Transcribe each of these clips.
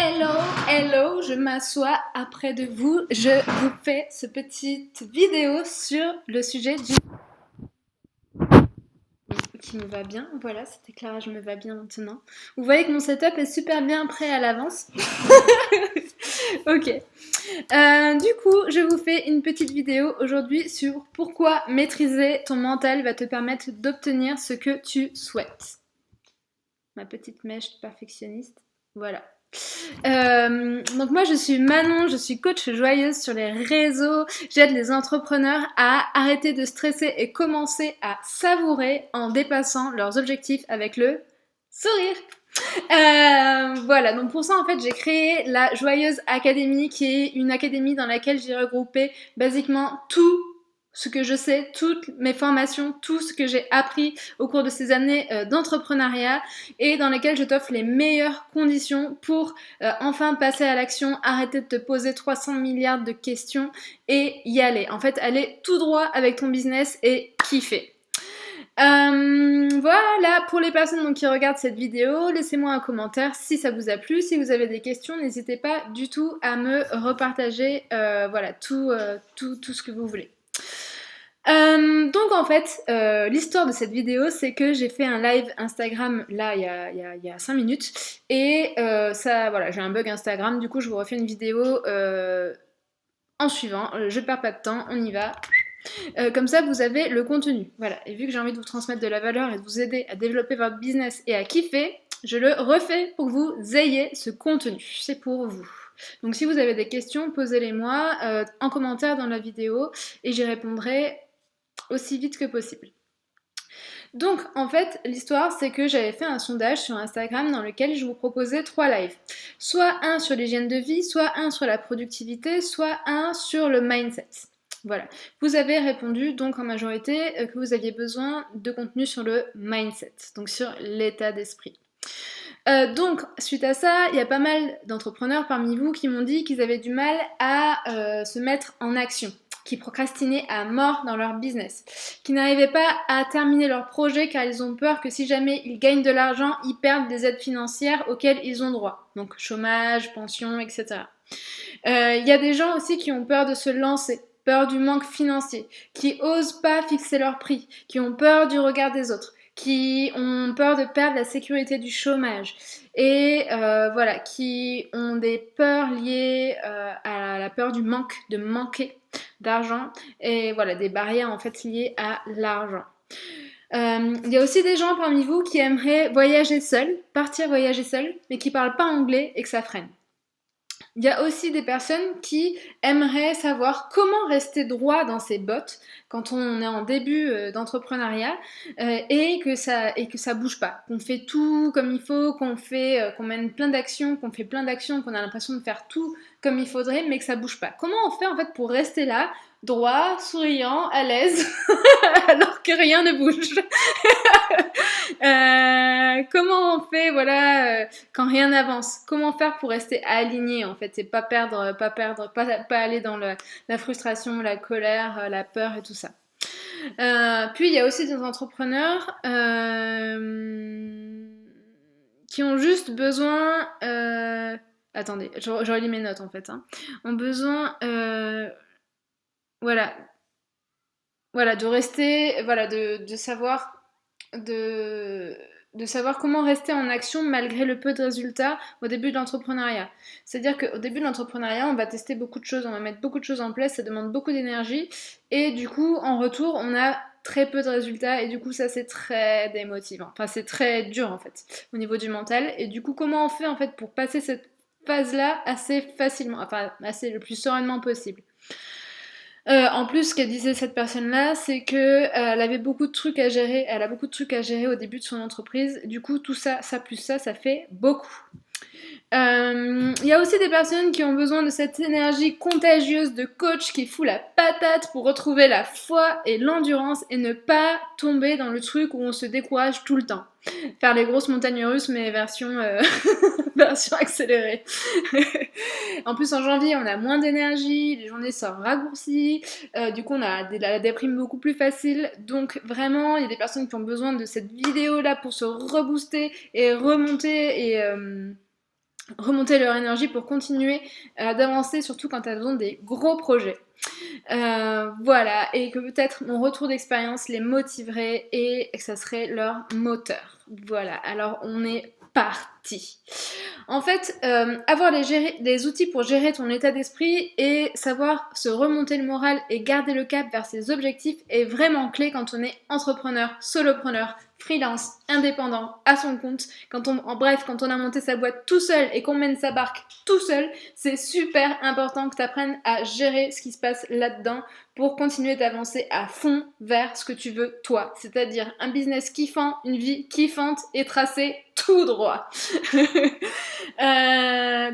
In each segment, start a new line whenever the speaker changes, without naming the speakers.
Hello, hello, je m'assois après de vous. Je vous fais cette petite vidéo sur le sujet du qui me va bien. Voilà, cet éclairage me va bien maintenant. Vous voyez que mon setup est super bien prêt à l'avance. Ok. Du coup, je vous fais une petite vidéo aujourd'hui sur pourquoi maîtriser ton mental va te permettre d'obtenir ce que tu souhaites. Ma petite mèche perfectionniste. Voilà. Donc moi je suis Manon, je suis coach joyeuse sur les réseaux, j'aide les entrepreneurs à arrêter de stresser et commencer à savourer en dépassant leurs objectifs avec le sourire. Voilà, donc pour ça en fait j'ai créé la Joyeuse Academy qui est une académie dans laquelle j'ai regroupé basiquement tout ce que je sais, toutes mes formations, tout ce que j'ai appris au cours de ces années d'entrepreneuriat et dans lesquelles je t'offre les meilleures conditions pour enfin passer à l'action, arrêter de te poser 300 milliards de questions et y aller. En fait, aller tout droit avec ton business et kiffer. Voilà, pour les personnes donc, qui regardent cette vidéo, laissez-moi un commentaire si ça vous a plu. Si vous avez des questions, n'hésitez pas du tout à me repartager voilà, tout ce que vous voulez. Donc en fait, l'histoire de cette vidéo, c'est que j'ai fait un live Instagram là il y a 5 minutes et ça, voilà, j'ai un bug Instagram, du coup je vous refais une vidéo en suivant. Je perds pas de temps, on y va. Comme ça, vous avez le contenu. Voilà. Et vu que j'ai envie de vous transmettre de la valeur et de vous aider à développer votre business et à kiffer, je le refais pour que vous ayez ce contenu. C'est pour vous. Donc si vous avez des questions, posez-les-moi en commentaire dans la vidéo et j'y répondrai aussi vite que possible. Donc en fait l'histoire c'est que j'avais fait un sondage sur Instagram dans lequel je vous proposais 3 lives. Soit un sur l'hygiène de vie, soit un sur la productivité, soit un sur le mindset. Voilà. Vous avez répondu donc en majorité que vous aviez besoin de contenu sur le mindset, donc sur l'état d'esprit. Donc, suite à ça, il y a pas mal d'entrepreneurs parmi vous qui m'ont dit qu'ils avaient du mal à se mettre en action, qui procrastinaient à mort dans leur business, qui n'arrivaient pas à terminer leur projet car ils ont peur que si jamais ils gagnent de l'argent, ils perdent des aides financières auxquelles ils ont droit, donc chômage, pension, etc. Il y a des gens aussi qui ont peur de se lancer, peur du manque financier, qui osent pas fixer leur prix, qui ont peur du regard des autres, qui ont peur de perdre la sécurité du chômage et voilà, qui ont des peurs liées à la peur du manque, de manquer d'argent et voilà, des barrières en fait liées à l'argent. Il y a aussi des gens parmi vous qui aimeraient voyager seuls, partir voyager seuls, mais qui parlent pas anglais et que ça freine. Il y a aussi des personnes qui aimeraient savoir comment rester droit dans ses bottes quand on est en début d'entrepreneuriat et que ça bouge pas, qu'on fait tout comme il faut, qu'on mène plein d'actions, qu'on fait plein d'actions, qu'on a l'impression de faire tout comme il faudrait, mais que ça bouge pas. Comment on fait en fait pour rester là, droit, souriant, à l'aise, alors que rien ne bouge? Comment on fait, voilà, quand rien n'avance? Comment faire pour rester aligné en fait et pas aller dans la frustration, la colère, la peur et tout ça. Puis il y a aussi des entrepreneurs qui ont juste besoin. Attendez, je relis mes notes en fait. Hein. Ont besoin, voilà, de rester, voilà, de savoir de savoir comment rester en action malgré le peu de résultats au début de l'entrepreneuriat. C'est-à-dire qu'au début de l'entrepreneuriat, on va tester beaucoup de choses, on va mettre beaucoup de choses en place, ça demande beaucoup d'énergie, et du coup, en retour, on a très peu de résultats, et du coup, ça, c'est très démotivant. Enfin, c'est très dur, en fait, au niveau du mental. Et du coup, comment on fait, en fait, pour passer cette phase-là assez facilement, enfin, assez le plus sereinement possible? En plus, ce qu'elle disait cette personne-là, c'est que elle avait beaucoup de trucs à gérer. Elle a beaucoup de trucs à gérer au début de son entreprise. Du coup, tout ça, ça plus ça fait beaucoup. Il y a aussi des personnes qui ont besoin de cette énergie contagieuse de coach qui fout la patate pour retrouver la foi et l'endurance et ne pas tomber dans le truc où on se décourage tout le temps. Faire les grosses montagnes russes mais version, version accélérée. En plus en janvier on a moins d'énergie, les journées sont raccourcies, du coup on a la déprime beaucoup plus facile. Donc vraiment il y a des personnes qui ont besoin de cette vidéo là pour se rebooster et remonter remonter leur énergie pour continuer d'avancer, surtout quand elles ont des gros projets. Voilà, et que peut-être mon retour d'expérience les motiverait et que ça serait leur moteur. Voilà, alors on est parti. En fait, avoir les outils pour gérer ton état d'esprit et savoir se remonter le moral et garder le cap vers ses objectifs est vraiment clé quand on est entrepreneur, solopreneur, freelance, indépendant, à son compte, quand on a monté sa boîte tout seul et qu'on mène sa barque tout seul, c'est super important que tu apprennes à gérer ce qui se passe là-dedans pour continuer d'avancer à fond vers ce que tu veux toi, c'est-à-dire un business kiffant, une vie kiffante et tracée tout droit.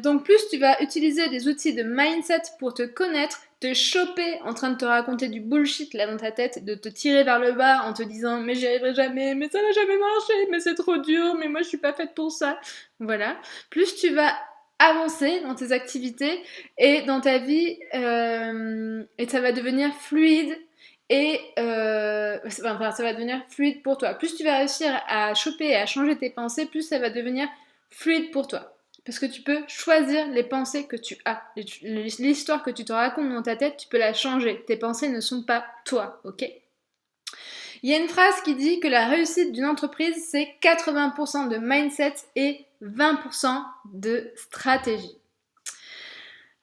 Donc plus tu vas utiliser des outils de mindset pour te connaître, te choper en train de te raconter du bullshit là dans ta tête, de te tirer vers le bas en te disant mais j'y arriverai jamais, mais ça va jamais marcher, mais c'est trop dur, mais moi je suis pas faite pour ça. Voilà. Plus tu vas avancer dans tes activités et dans ta vie et ça va devenir fluide et ça va devenir fluide pour toi. Plus tu vas réussir à choper et à changer tes pensées, plus ça va devenir fluide pour toi. Parce que tu peux choisir les pensées que tu as. L'histoire que tu te racontes dans ta tête, tu peux la changer. Tes pensées ne sont pas toi, ok? Il y a une phrase qui dit que la réussite d'une entreprise, c'est 80% de mindset et 20% de stratégie.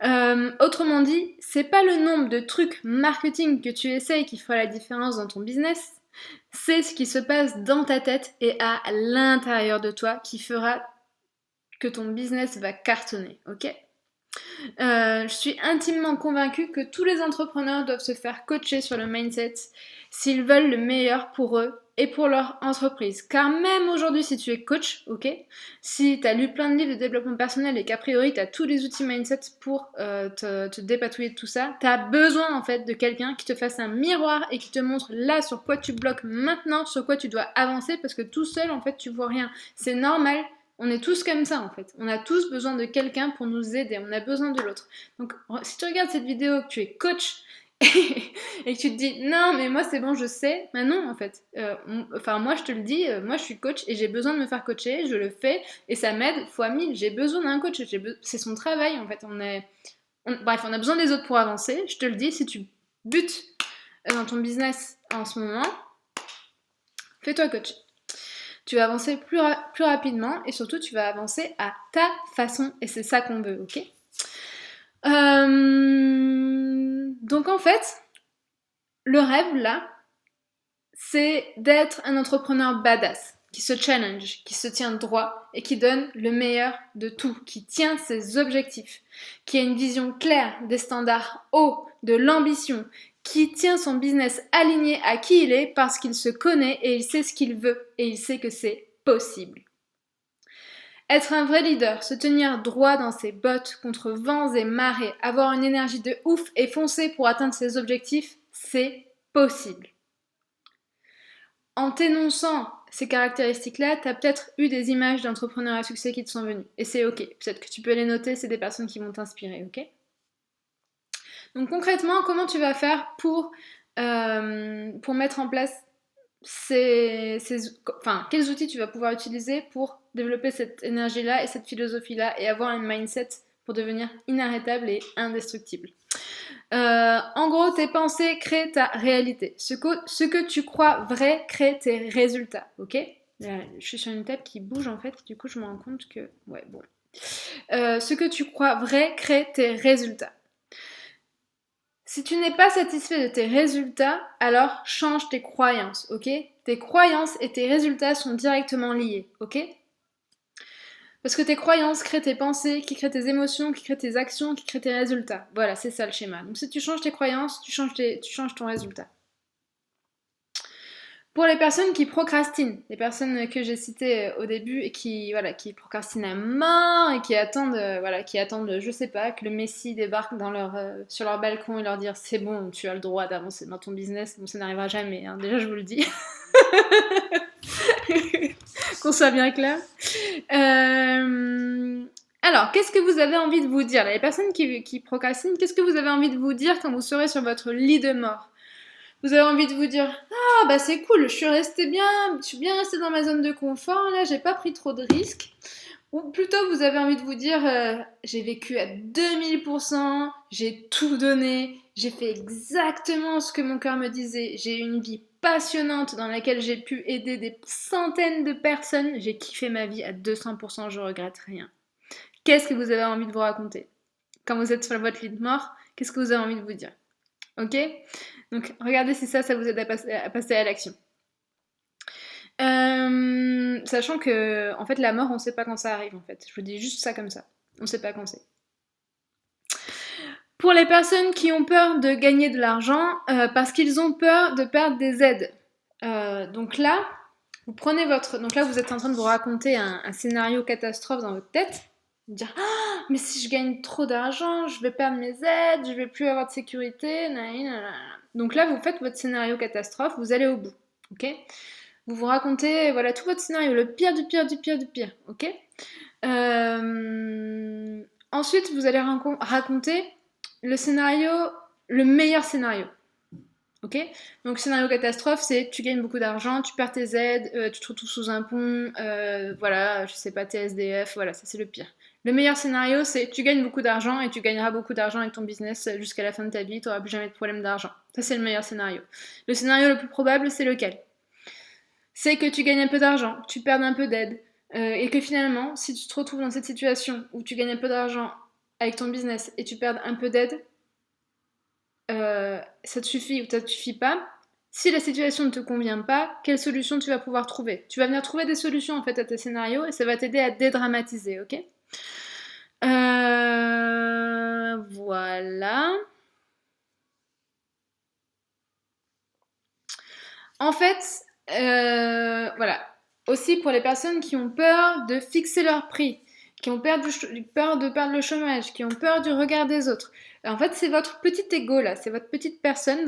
Autrement dit, c'est pas le nombre de trucs marketing que tu essayes qui fera la différence dans ton business, c'est ce qui se passe dans ta tête et à l'intérieur de toi qui fera que ton business va cartonner, ok? Je suis intimement convaincue que tous les entrepreneurs doivent se faire coacher sur le mindset s'ils veulent le meilleur pour eux et pour leur entreprise. Car même aujourd'hui, si tu es coach, ok, si tu as lu plein de livres de développement personnel et qu'a priori tu as tous les outils mindset pour te dépatouiller de tout ça, tu as besoin en fait de quelqu'un qui te fasse un miroir et qui te montre là sur quoi tu bloques maintenant, sur quoi tu dois avancer parce que tout seul en fait tu vois rien. C'est normal. On est tous comme ça en fait. On a tous besoin de quelqu'un pour nous aider. On a besoin de l'autre. Donc si tu regardes cette vidéo, que tu es coach et que tu te dis non mais moi c'est bon je sais, ben non en fait. Moi je te le dis, moi je suis coach et j'ai besoin de me faire coacher, je le fais et ça m'aide fois 1000. J'ai besoin d'un coach, c'est son travail en fait. Bref, on a besoin des autres pour avancer. Je te le dis, si tu butes dans ton business en ce moment, fais-toi coach. Tu vas avancer plus rapidement et surtout tu vas avancer à ta façon et c'est ça qu'on veut, ok? Donc en fait, le rêve là, c'est d'être un entrepreneur badass, qui se challenge, qui se tient droit et qui donne le meilleur de tout, qui tient ses objectifs, qui a une vision claire des standards hauts, de l'ambition, qui tient son business aligné à qui il est parce qu'il se connaît et il sait ce qu'il veut et il sait que c'est possible. Être un vrai leader, se tenir droit dans ses bottes contre vents et marées, avoir une énergie de ouf et foncer pour atteindre ses objectifs, c'est possible. En t'énonçant ces caractéristiques-là, tu as peut-être eu des images d'entrepreneurs à succès qui te sont venues. Et c'est ok. Peut-être que tu peux les noter, c'est des personnes qui vont t'inspirer, ok? Donc concrètement, comment tu vas faire pour mettre en place quels outils tu vas pouvoir utiliser pour développer cette énergie-là et cette philosophie-là et avoir un mindset pour devenir inarrêtable et indestructible. En gros, tes pensées créent ta réalité. Ce que tu crois vrai crée tes résultats, ok? Là, je suis sur une table qui bouge en fait, du coup je me rends compte que... Ouais, bon. Ce que tu crois vrai crée tes résultats. Si tu n'es pas satisfait de tes résultats, alors change tes croyances, ok? Tes croyances et tes résultats sont directement liés, ok? Parce que tes croyances créent tes pensées, qui créent tes émotions, qui créent tes actions, qui créent tes résultats. Voilà, c'est ça le schéma. Donc si tu changes tes croyances, tu changes ton résultat. Pour les personnes qui procrastinent, les personnes que j'ai citées au début et qui procrastinent à mort et qui attendent, je sais pas, que le Messie débarque sur leur balcon et leur dire c'est bon, tu as le droit d'avancer dans ton business. Bon, ça n'arrivera jamais, hein. Déjà je vous le dis. Qu'on soit bien clair. Alors, qu'est-ce que vous avez envie de vous dire là, les personnes qui procrastinent, qu'est-ce que vous avez envie de vous dire quand vous serez sur votre lit de mort? Vous avez envie de vous dire ah bah c'est cool, je suis bien restée dans ma zone de confort, là j'ai pas pris trop de risques. Ou plutôt, vous avez envie de vous dire, j'ai vécu à 2000%, j'ai tout donné, j'ai fait exactement ce que mon cœur me disait, j'ai eu une vie passionnante dans laquelle j'ai pu aider des centaines de personnes, j'ai kiffé ma vie à 200%, je regrette rien. Qu'est-ce que vous avez envie de vous raconter? Quand vous êtes sur votre lit de mort, qu'est-ce que vous avez envie de vous dire? Ok? Donc, regardez si ça vous aide à passer à l'action. Sachant que, en fait, la mort, on sait pas quand ça arrive, en fait. Je vous dis juste ça comme ça. On sait pas quand c'est. Pour les personnes qui ont peur de gagner de l'argent, parce qu'ils ont peur de perdre des aides. Donc là, vous prenez votre... Donc là, vous êtes en train de vous raconter un scénario catastrophe dans votre tête. Vous dire, ah, mais si je gagne trop d'argent, je vais perdre mes aides, je vais plus avoir de sécurité. Donc là, vous faites votre scénario catastrophe, vous allez au bout. Ok? Vous vous racontez, voilà, tout votre scénario, le pire du pire du pire du pire, ok? Ensuite, vous allez raconter le scénario, le meilleur scénario, ok? Donc, scénario catastrophe, c'est tu gagnes beaucoup d'argent, tu perds tes aides, tu te retrouves sous un pont, voilà, je sais pas, t'es SDF, voilà, ça c'est le pire. Le meilleur scénario, c'est tu gagnes beaucoup d'argent et tu gagneras beaucoup d'argent avec ton business jusqu'à la fin de ta vie, tu n'auras plus jamais de problème d'argent. Ça, c'est le meilleur scénario. Le scénario le plus probable, c'est lequel? C'est que tu gagnes un peu d'argent, tu perds un peu d'aide, et que finalement, si tu te retrouves dans cette situation où tu gagnes un peu d'argent avec ton business et tu perds un peu d'aide, ça te suffit ou ça te suffit pas. Si la situation ne te convient pas, quelle solution tu vas pouvoir trouver? Tu vas venir trouver des solutions en fait à tes scénarios et ça va t'aider à dédramatiser, ok? Voilà. En fait, voilà. Aussi pour les personnes qui ont peur de fixer leur prix, qui ont peur de perdre le chômage, qui ont peur du regard des autres. En fait, c'est votre petit ego là, c'est votre petite personne,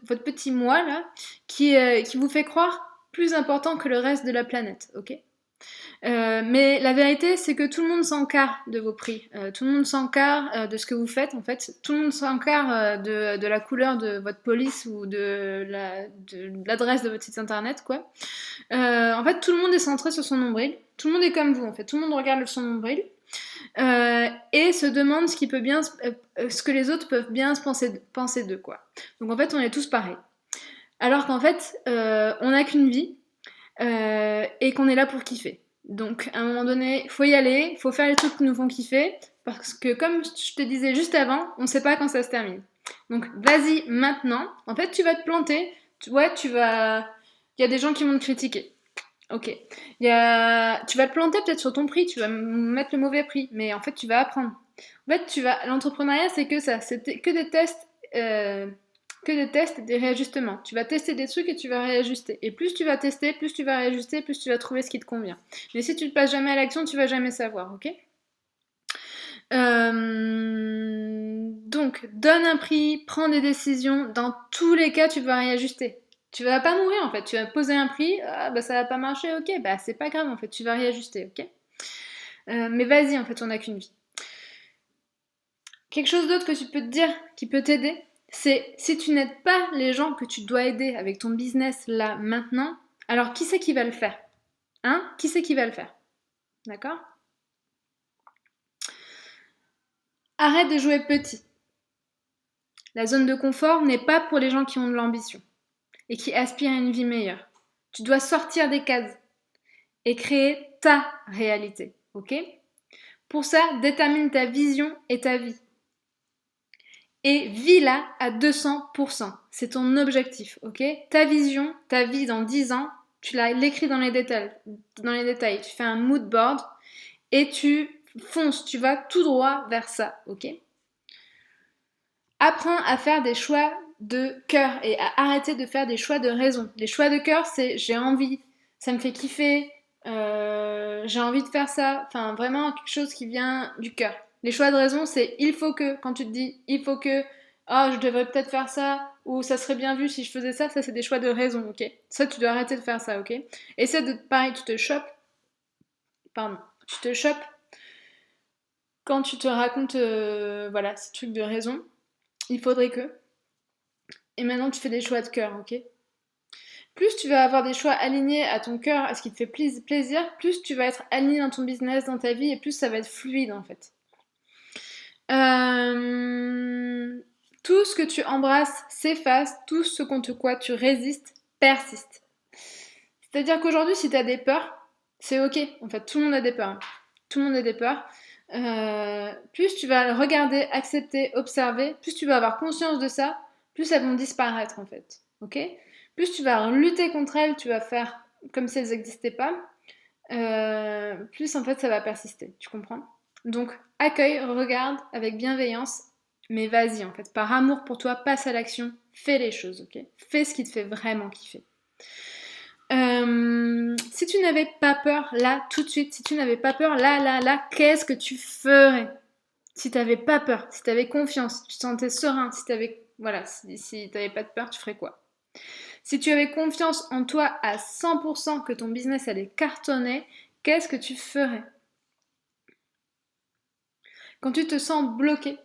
votre petit moi là, qui vous fait croire plus important que le reste de la planète, ok? Mais la vérité, c'est que tout le monde s'encarre de vos prix. Tout le monde s'encarre de ce que vous faites, en fait. Tout le monde s'encarre de la couleur de votre police ou de l'adresse de votre site internet, quoi. En fait, tout le monde est centré sur son nombril. Tout le monde est comme vous, en fait. Tout le monde regarde son nombril. Et se demande ce que les autres peuvent bien se penser d'eux, quoi. Donc en fait, on est tous pareils. Alors qu'en fait, on n'a qu'une vie et qu'on est là pour kiffer. Donc à un moment donné, il faut y aller, il faut faire les trucs qui nous font kiffer, parce que comme je te disais juste avant, on ne sait pas quand ça se termine. Donc vas-y maintenant. En fait, tu vas te planter. Ouais, tu vas. Il y a des gens qui vont te critiquer. Ok. Tu vas te planter peut-être sur ton prix, tu vas mettre le mauvais prix, mais en fait, tu vas apprendre. En fait, l'entrepreneuriat, c'est que ça, c'est que des tests. Que des tests et des réajustements. Tu vas tester des trucs et tu vas réajuster. Et plus tu vas tester, plus tu vas réajuster, plus tu vas trouver ce qui te convient. Mais si tu ne passes jamais à l'action, tu vas jamais savoir, ok? Donc, donne un prix, prends des décisions. Dans tous les cas, tu vas réajuster. Tu vas pas mourir en fait. Tu vas poser un prix, ah, bah ça va pas marcher, ok, bah c'est pas grave en fait, tu vas réajuster, ok? Mais vas-y en fait, on n'a qu'une vie. Quelque chose d'autre que tu peux te dire qui peut t'aider, c'est si tu n'aides pas les gens que tu dois aider avec ton business là maintenant, alors qui c'est qui va le faire? Hein? Qui c'est qui va le faire? D'accord? Arrête de jouer petit. La zone de confort n'est pas pour les gens qui ont de l'ambition et qui aspirent à une vie meilleure. Tu dois sortir des cases et créer ta réalité, ok? Pour ça, détermine ta vision et ta vie. Et vis-la à 200%. C'est ton objectif, ok? Ta vision, ta vie dans 10 ans, tu l'écris dans les détails. Tu fais un mood board et tu fonces, tu vas tout droit vers ça, ok? Apprends à faire des choix de cœur et à arrêter de faire des choix de raison. Les choix de cœur, c'est j'ai envie, ça me fait kiffer, j'ai envie de faire ça. Enfin, vraiment quelque chose qui vient du cœur. Les choix de raison, c'est il faut que, quand tu te dis il faut que, oh, je devrais peut-être faire ça, ou ça serait bien vu si je faisais ça, ça c'est des choix de raison, ok? Ça, tu dois arrêter de faire ça, ok? Essaie de, pareil, tu te chopes quand tu te racontes, voilà, ces trucs de raison. Il faudrait que. Et maintenant, tu fais des choix de cœur, ok? Plus tu vas avoir des choix alignés à ton cœur, à ce qui te fait plaisir, plus tu vas être aligné dans ton business, dans ta vie, et plus ça va être fluide en fait. Tout ce que tu embrasses s'efface, tout ce contre quoi tu résistes persiste. C'est-à-dire qu'aujourd'hui, si tu as des peurs, c'est ok. En fait, tout le monde a des peurs. Tout le monde a des peurs. Plus tu vas le regarder, accepter, observer, plus tu vas avoir conscience de ça, plus elles vont disparaître en fait. Ok. Plus tu vas lutter contre elles, tu vas faire comme si elles n'existaient pas, plus en fait ça va persister. Tu comprends? Donc accueille, regarde avec bienveillance, mais vas-y en fait, par amour pour toi, passe à l'action, fais les choses, ok? Fais ce qui te fait vraiment kiffer. Si tu n'avais pas peur là, tout de suite, si tu n'avais pas peur là, qu'est-ce que tu ferais? Si tu n'avais pas peur, si tu avais confiance, tu te sentais serein, si tu avais, voilà, si tu n'avais pas de peur, tu ferais quoi? Si tu avais confiance en toi à 100% que ton business allait cartonner, qu'est-ce que tu ferais? Quand tu te sens bloqué,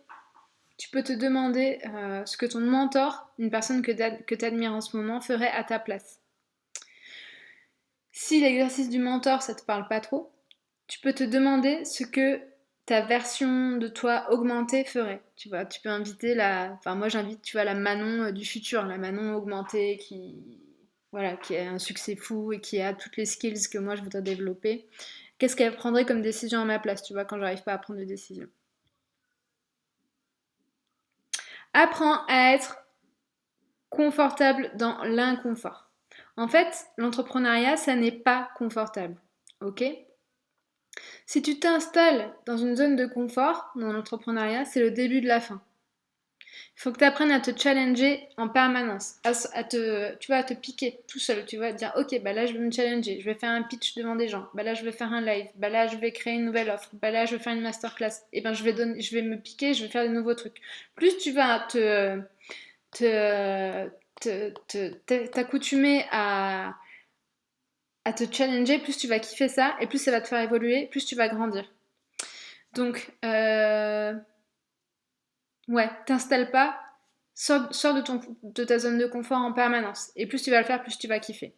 tu peux te demander ce que ton mentor, une personne que tu admires en ce moment, ferait à ta place. Si l'exercice du mentor, ça te parle pas trop, tu peux te demander ce que ta version de toi augmentée ferait. Tu vois, tu peux inviter moi j'invite, tu vois, la Manon du futur, la Manon augmentée voilà, qui a un succès fou et qui a toutes les skills que moi je voudrais développer. Qu'est-ce qu'elle prendrait comme décision à ma place, tu vois, quand j'arrive pas à prendre de décision. Apprends à être confortable dans l'inconfort. En fait, l'entrepreneuriat, ça n'est pas confortable. Ok? Si tu t'installes dans une zone de confort dans l'entrepreneuriat, c'est le début de la fin. Il faut que tu apprennes à te challenger en permanence, tu vois, à te piquer tout seul, tu vois, dire ok, bah là je vais me challenger, je vais faire un pitch devant des gens, bah là je vais faire un live, bah là je vais créer une nouvelle offre, bah là je vais faire une masterclass, et ben je vais me piquer, je vais faire des nouveaux trucs. Plus tu vas t'accoutumer à te challenger, plus tu vas kiffer ça, et plus ça va te faire évoluer, plus tu vas grandir. Donc, ouais, t'installes pas, sors de ta zone de confort en permanence. Et plus tu vas le faire, plus tu vas kiffer.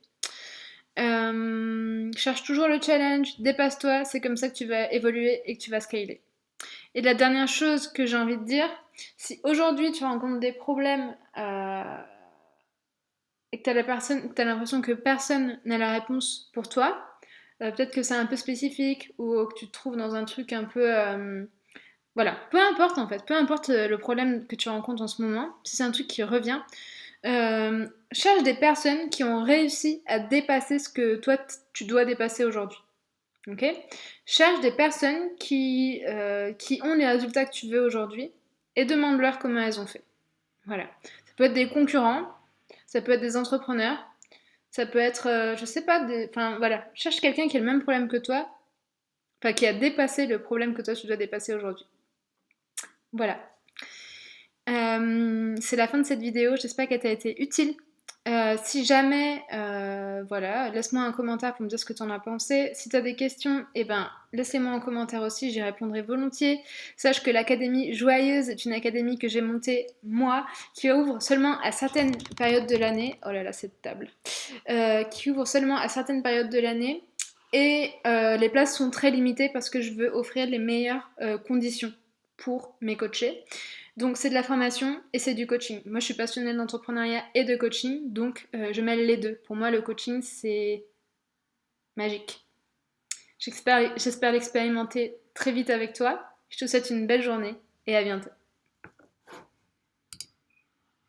Cherche toujours le challenge, dépasse-toi, c'est comme ça que tu vas évoluer et que tu vas scaler. Et la dernière chose que j'ai envie de dire, si aujourd'hui tu rencontres des problèmes et que tu as l'impression que personne n'a la réponse pour toi, peut-être que c'est un peu spécifique ou que tu te trouves dans un truc un peu... voilà, peu importe en fait, peu importe le problème que tu rencontres en ce moment, si c'est un truc qui revient, cherche des personnes qui ont réussi à dépasser ce que toi tu dois dépasser aujourd'hui. Ok? Cherche des personnes qui ont les résultats que tu veux aujourd'hui et demande-leur comment elles ont fait. Voilà. Ça peut être des concurrents, ça peut être des entrepreneurs, ça peut être, je sais pas, enfin voilà. Cherche quelqu'un qui a le même problème que toi, enfin qui a dépassé le problème que toi tu dois dépasser aujourd'hui. Voilà. C'est la fin de cette vidéo, j'espère qu'elle t'a été utile. Si jamais, voilà, laisse-moi un commentaire pour me dire ce que tu en as pensé. Si tu as des questions, eh ben, laissez-moi un commentaire aussi, j'y répondrai volontiers. Sache que l'Académie Joyeuse est une académie que j'ai montée, moi, qui ouvre seulement à certaines périodes de l'année. Oh là là, cette table. Qui ouvre seulement à certaines périodes de l'année. Et les places sont très limitées parce que je veux offrir les meilleures conditions pour mes coachés. Donc c'est de la formation et c'est du coaching. Moi je suis passionnée d'entrepreneuriat et de coaching, donc je mêle les deux. Pour moi le coaching c'est magique. J'espère l'expérimenter très vite avec toi. Je te souhaite une belle journée et à bientôt.